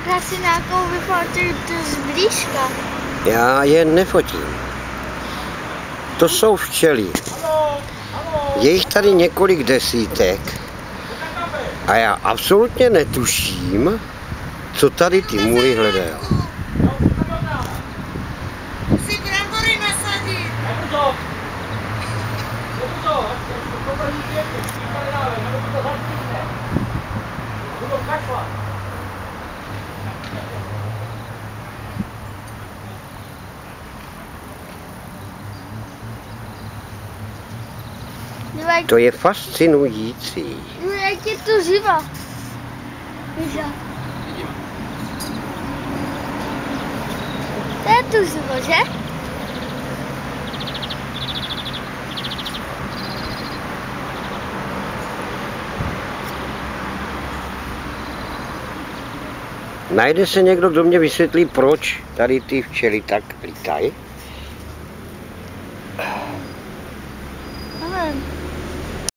takhle si nějakou vyfotit zblízka. Já je nefotím. To jsou včely. Je jich tady několik desítek a já absolutně netuším, co tady ty můry hledají. Si brambory nasadit. To je fascinující. Jak je to živa. To je tu živo, že? Najde se někdo, kdo mě vysvětlí, proč tady ty včely tak lítají? Nevím.